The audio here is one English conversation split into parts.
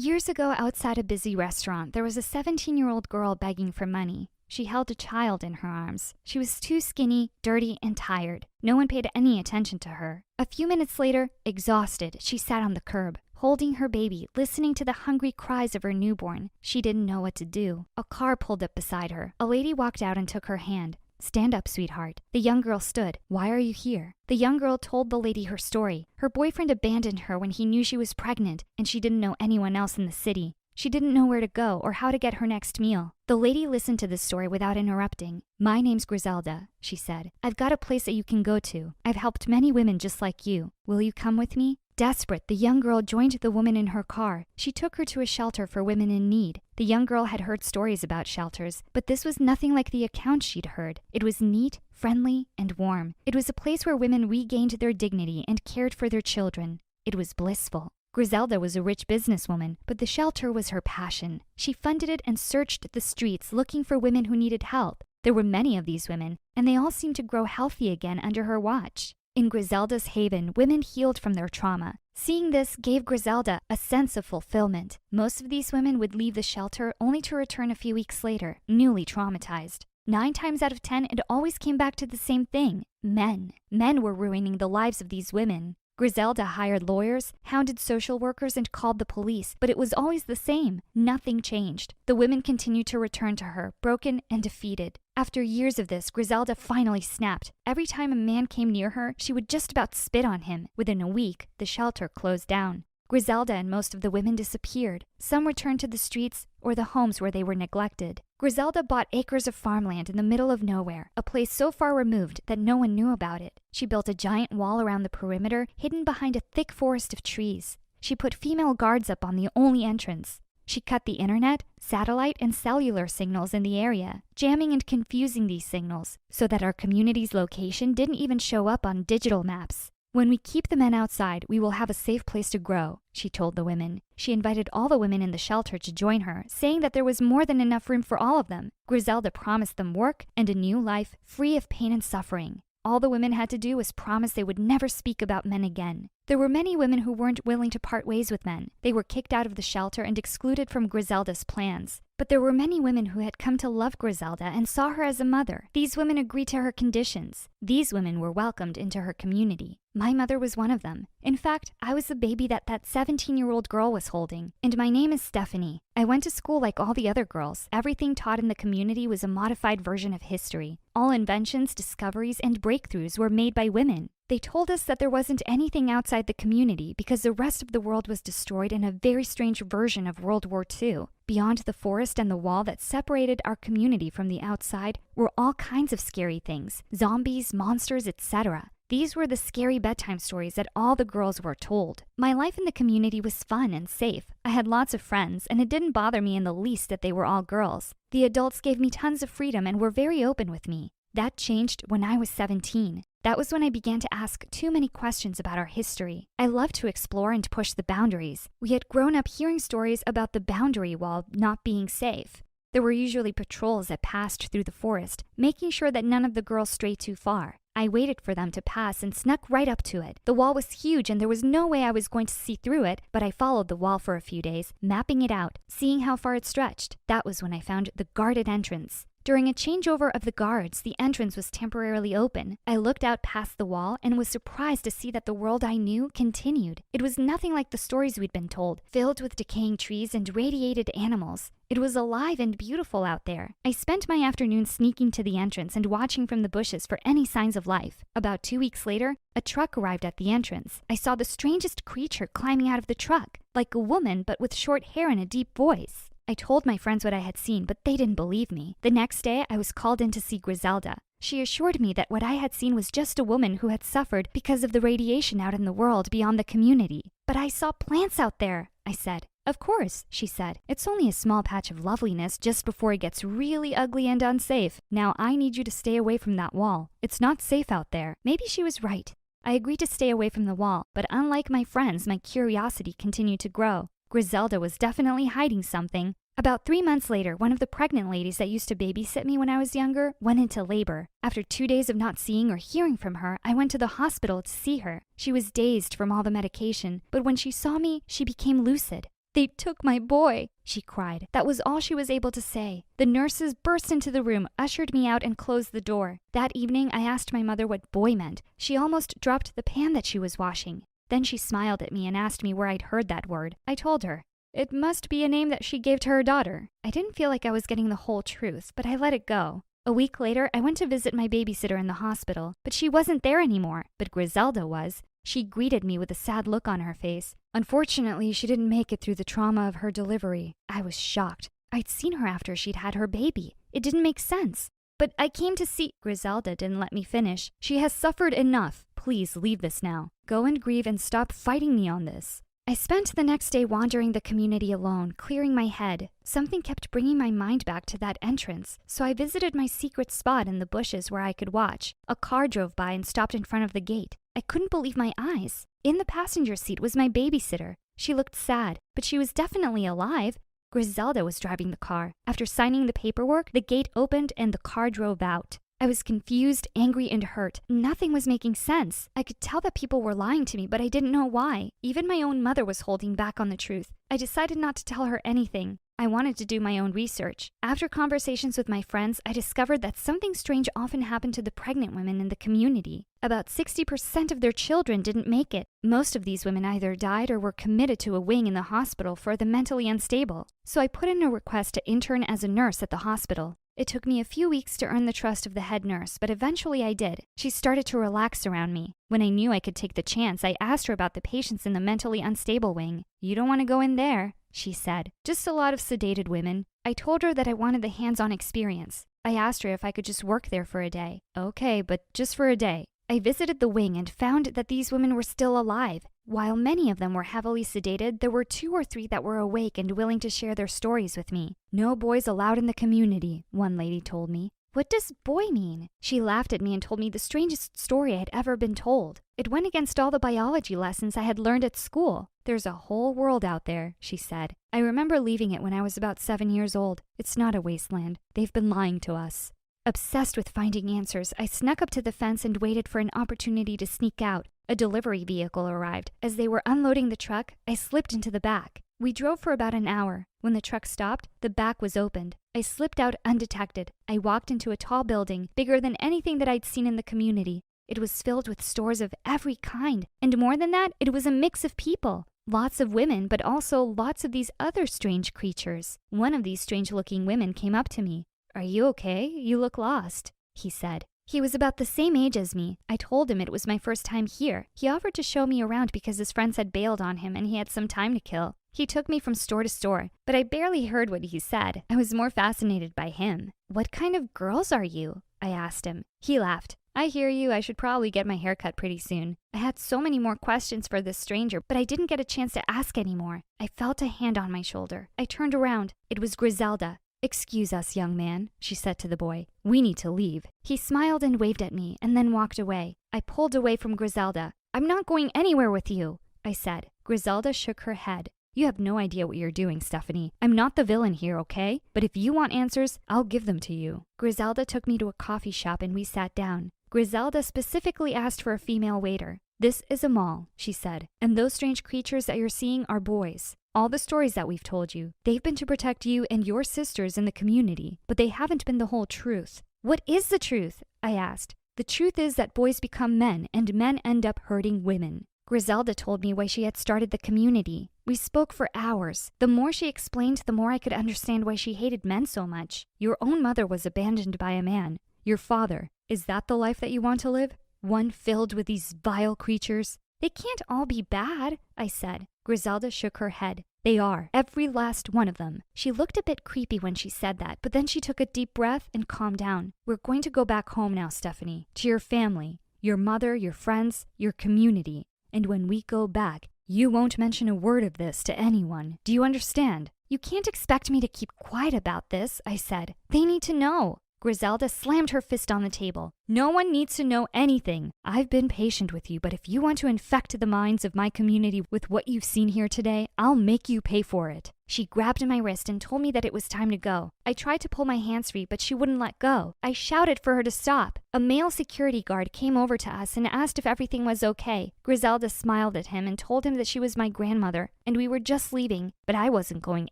Years ago, outside a busy restaurant, there was a 17-year-old girl begging for money. She held a child in her arms. She was too skinny, dirty, and tired. No one paid any attention to her. A few minutes later, exhausted, she sat on the curb, holding her baby, listening to the hungry cries of her newborn. She didn't know what to do. A car pulled up beside her. A lady walked out and took her hand. "Stand up, sweetheart." The young girl stood. "Why are you here?" The young girl told the lady her story. Her boyfriend abandoned her when he knew she was pregnant, and she didn't know anyone else in the city. She didn't know where to go or how to get her next meal. The lady listened to this story without interrupting. "My name's Griselda," she said. "I've got a place that you can go to. I've helped many women just like you. Will you come with me?" Desperate, the young girl joined the woman in her car. She took her to a shelter for women in need. The young girl had heard stories about shelters, but this was nothing like the accounts she'd heard. It was neat, friendly, and warm. It was a place where women regained their dignity and cared for their children. It was blissful. Griselda was a rich businesswoman, but the shelter was her passion. She funded it and searched the streets looking for women who needed help. There were many of these women, and they all seemed to grow healthy again under her watch. In Griselda's haven, women healed from their trauma. Seeing this gave Griselda a sense of fulfillment. Most of these women would leave the shelter only to return a few weeks later, newly traumatized. 9 times out of 10, it always came back to the same thing: men. Men were ruining the lives of these women. Griselda hired lawyers, hounded social workers, and called the police, but it was always the same. Nothing changed. The women continued to return to her, broken and defeated. After years of this, Griselda finally snapped. Every time a man came near her, she would just about spit on him. Within a week, the shelter closed down. Griselda and most of the women disappeared. Some returned to the streets or the homes where they were neglected. Griselda bought acres of farmland in the middle of nowhere, a place so far removed that no one knew about it. She built a giant wall around the perimeter, hidden behind a thick forest of trees. She put female guards up on the only entrance. She cut the internet, satellite, and cellular signals in the area, jamming and confusing these signals so that our community's location didn't even show up on digital maps. "When we keep the men outside, we will have a safe place to grow," she told the women. She invited all the women in the shelter to join her, saying that there was more than enough room for all of them. Griselda promised them work and a new life free of pain and suffering. All the women had to do was promise they would never speak about men again. There were many women who weren't willing to part ways with men. They were kicked out of the shelter and excluded from Griselda's plans. But there were many women who had come to love Griselda and saw her as a mother. These women agreed to her conditions. These women were welcomed into her community. My mother was one of them. In fact, I was the baby that 17-year-old girl was holding. And my name is Stephanie. I went to school like all the other girls. Everything taught in the community was a modified version of history. All inventions, discoveries, and breakthroughs were made by women. They told us that there wasn't anything outside the community because the rest of the world was destroyed in a very strange version of World War II. Beyond the forest and the wall that separated our community from the outside were all kinds of scary things: zombies, monsters, etc. These were the scary bedtime stories that all the girls were told. My life in the community was fun and safe. I had lots of friends, and it didn't bother me in the least that they were all girls. The adults gave me tons of freedom and were very open with me. That changed when I was 17. That was when I began to ask too many questions about our history. I loved to explore and push the boundaries. We had grown up hearing stories about the boundary wall not being safe. There were usually patrols that passed through the forest, making sure that none of the girls strayed too far. I waited for them to pass and snuck right up to it. The wall was huge and there was no way I was going to see through it, but I followed the wall for a few days, mapping it out, seeing how far it stretched. That was when I found the guarded entrance. During a changeover of the guards, the entrance was temporarily open. I looked out past the wall and was surprised to see that the world I knew continued. It was nothing like the stories we'd been told, filled with decaying trees and radiated animals. It was alive and beautiful out there. I spent my afternoon sneaking to the entrance and watching from the bushes for any signs of life. About 2 weeks later, a truck arrived at the entrance. I saw the strangest creature climbing out of the truck, like a woman but with short hair and a deep voice. I told my friends what I had seen, but they didn't believe me. The next day, I was called in to see Griselda. She assured me that what I had seen was just a woman who had suffered because of the radiation out in the world beyond the community. "But I saw plants out there," I said. "Of course," she said. "It's only a small patch of loveliness just before it gets really ugly and unsafe. Now I need you to stay away from that wall. It's not safe out there." Maybe she was right. I agreed to stay away from the wall, but unlike my friends, my curiosity continued to grow. Griselda was definitely hiding something. About 3 months later, one of the pregnant ladies that used to babysit me when I was younger went into labor. After 2 days of not seeing or hearing from her, I went to the hospital to see her. She was dazed from all the medication, but when she saw me, she became lucid. "They took my boy," she cried. That was all she was able to say. The nurses burst into the room, ushered me out, and closed the door. That evening, I asked my mother what boy meant. She almost dropped the pan that she was washing. Then she smiled at me and asked me where I'd heard that word. I told her. It must be a name that she gave to her daughter. I didn't feel like I was getting the whole truth, but I let it go. A week later, I went to visit my babysitter in the hospital, but she wasn't there anymore. But Griselda was. She greeted me with a sad look on her face. Unfortunately, she didn't make it through the trauma of her delivery. I was shocked. I'd seen her after she'd had her baby. It didn't make sense. But I came to see... Griselda didn't let me finish. She has suffered enough. Please leave this now. Go and grieve and stop fighting me on this. I spent the next day wandering the community alone, clearing my head. Something kept bringing my mind back to that entrance, so I visited my secret spot in the bushes where I could watch. A car drove by and stopped in front of the gate. I couldn't believe my eyes. In the passenger seat was my babysitter. She looked sad, but she was definitely alive. Griselda was driving the car. After signing the paperwork, the gate opened and the car drove out. I was confused, angry, and hurt. Nothing was making sense. I could tell that people were lying to me, but I didn't know why. Even my own mother was holding back on the truth. I decided not to tell her anything. I wanted to do my own research. After conversations with my friends, I discovered that something strange often happened to the pregnant women in the community. About 60% of their children didn't make it. Most of these women either died or were committed to a wing in the hospital for the mentally unstable. So I put in a request to intern as a nurse at the hospital. It took me a few weeks to earn the trust of the head nurse, but eventually I did. She started to relax around me. When I knew I could take the chance, I asked her about the patients in the mentally unstable wing. "You don't want to go in there," she said. "Just a lot of sedated women." I told her that I wanted the hands-on experience. I asked her if I could just work there for a day. "Okay, but just for a day." I visited the wing and found that these women were still alive. While many of them were heavily sedated, there were 2 or 3 that were awake and willing to share their stories with me. "No boys allowed in the community," one lady told me. "What does boy mean?" She laughed at me and told me the strangest story I had ever been told. It went against all the biology lessons I had learned at school. "There's a whole world out there," she said. "I remember leaving it when I was about 7 years old. It's not a wasteland. They've been lying to us." Obsessed with finding answers, I snuck up to the fence and waited for an opportunity to sneak out. A delivery vehicle arrived. As they were unloading the truck, I slipped into the back. We drove for about an hour. When the truck stopped, the back was opened. I slipped out undetected. I walked into a tall building, bigger than anything that I'd seen in the community. It was filled with stores of every kind. And more than that, it was a mix of people. Lots of women, but also lots of these other strange creatures. One of these strange-looking women came up to me. "Are you okay? You look lost," he said. He was about the same age as me. I told him it was my first time here. He offered to show me around because his friends had bailed on him and he had some time to kill. He took me from store to store, but I barely heard what he said. I was more fascinated by him. "What kind of girls are you?" I asked him. He laughed. "I hear you. I should probably get my hair cut pretty soon." I had so many more questions for this stranger, but I didn't get a chance to ask any more. I felt a hand on my shoulder. I turned around. It was Griselda. "Excuse us, young man," she said to the boy. "We need to leave." He smiled and waved at me, and then walked away. I pulled away from Griselda. "I'm not going anywhere with you," I said. Griselda shook her head. "You have no idea what you're doing, Stephanie. I'm not the villain here, okay? But if you want answers, I'll give them to you." Griselda took me to a coffee shop and we sat down. Griselda specifically asked for a female waiter. "This is a mall," she said, "and those strange creatures that you're seeing are boys. All the stories that we've told you, they've been to protect you and your sisters in the community, but they haven't been the whole truth." "What is the truth?" I asked. "The truth is that boys become men and men end up hurting women." Griselda told me why she had started the community. We spoke for hours. The more she explained, the more I could understand why she hated men so much. "Your own mother was abandoned by a man. Your father. Is that the life that you want to live? One filled with these vile creatures?" "They can't all be bad," I said. Griselda shook her head. "They are, every last one of them." She looked a bit creepy when she said that, but then she took a deep breath and calmed down. "We're going to go back home now, Stephanie, to your family, your mother, your friends, your community. And when we go back, you won't mention a word of this to anyone. Do you understand?" "You can't expect me to keep quiet about this," I said. "They need to know." Griselda slammed her fist on the table. "No one needs to know anything. I've been patient with you, but if you want to infect the minds of my community with what you've seen here today, I'll make you pay for it." She grabbed my wrist and told me that it was time to go. I tried to pull my hands free, but she wouldn't let go. I shouted for her to stop. A male security guard came over to us and asked if everything was okay. Griselda smiled at him and told him that she was my grandmother, and we were just leaving, but I wasn't going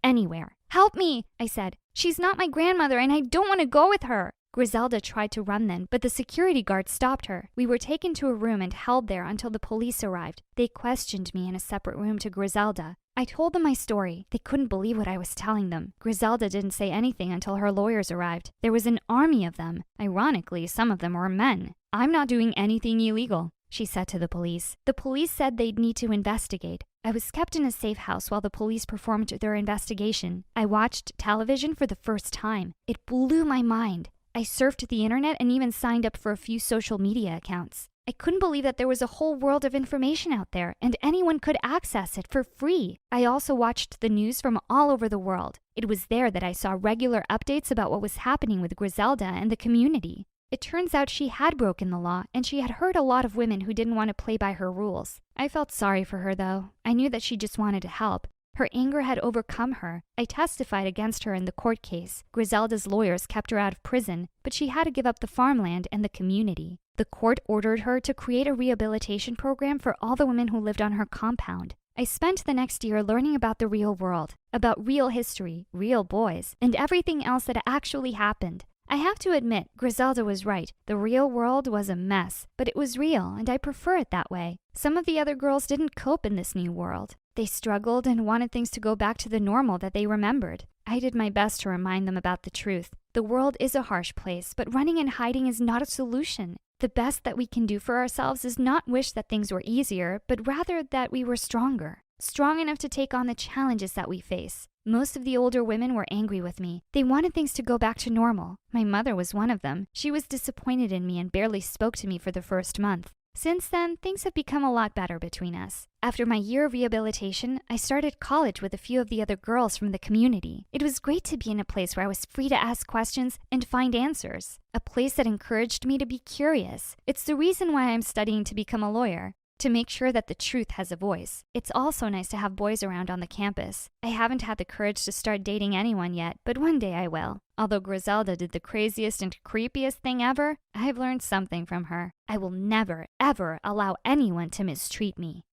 anywhere. "Help me," I said. "She's not my grandmother, and I don't want to go with her." Griselda tried to run then, but the security guard stopped her. We were taken to a room and held there until the police arrived. They questioned me in a separate room to Griselda. I told them my story. They couldn't believe what I was telling them. Griselda didn't say anything until her lawyers arrived. There was an army of them. Ironically, some of them were men. "I'm not doing anything illegal," she said to the police. The police said they'd need to investigate. I was kept in a safe house while the police performed their investigation. I watched television for the first time. It blew my mind. I surfed the internet and even signed up for a few social media accounts. I couldn't believe that there was a whole world of information out there and anyone could access it for free. I also watched the news from all over the world. It was there that I saw regular updates about what was happening with Griselda and the community. It turns out she had broken the law, and she had hurt a lot of women who didn't want to play by her rules. I felt sorry for her, though. I knew that she just wanted to help. Her anger had overcome her. I testified against her in the court case. Griselda's lawyers kept her out of prison, but she had to give up the farmland and the community. The court ordered her to create a rehabilitation program for all the women who lived on her compound. I spent the next year learning about the real world, about real history, real boys, and everything else that actually happened. I have to admit, Griselda was right. The real world was a mess, but it was real, and I prefer it that way. Some of the other girls didn't cope in this new world. They struggled and wanted things to go back to the normal that they remembered. I did my best to remind them about the truth. The world is a harsh place, but running and hiding is not a solution. The best that we can do for ourselves is not wish that things were easier, but rather that we were stronger. Strong enough to take on the challenges that we face. Most of the older women were angry with me. They wanted things to go back to normal. My mother was one of them. She was disappointed in me and barely spoke to me for the first month. Since then, things have become a lot better between us. After my year of rehabilitation, I started college with a few of the other girls from the community. It was great to be in a place where I was free to ask questions and find answers. A place that encouraged me to be curious. It's the reason why I'm studying to become a lawyer. To make sure that the truth has a voice. It's also nice to have boys around on the campus. I haven't had the courage to start dating anyone yet, but one day I will. Although Griselda did the craziest and creepiest thing ever, I've learned something from her. I will never, ever allow anyone to mistreat me.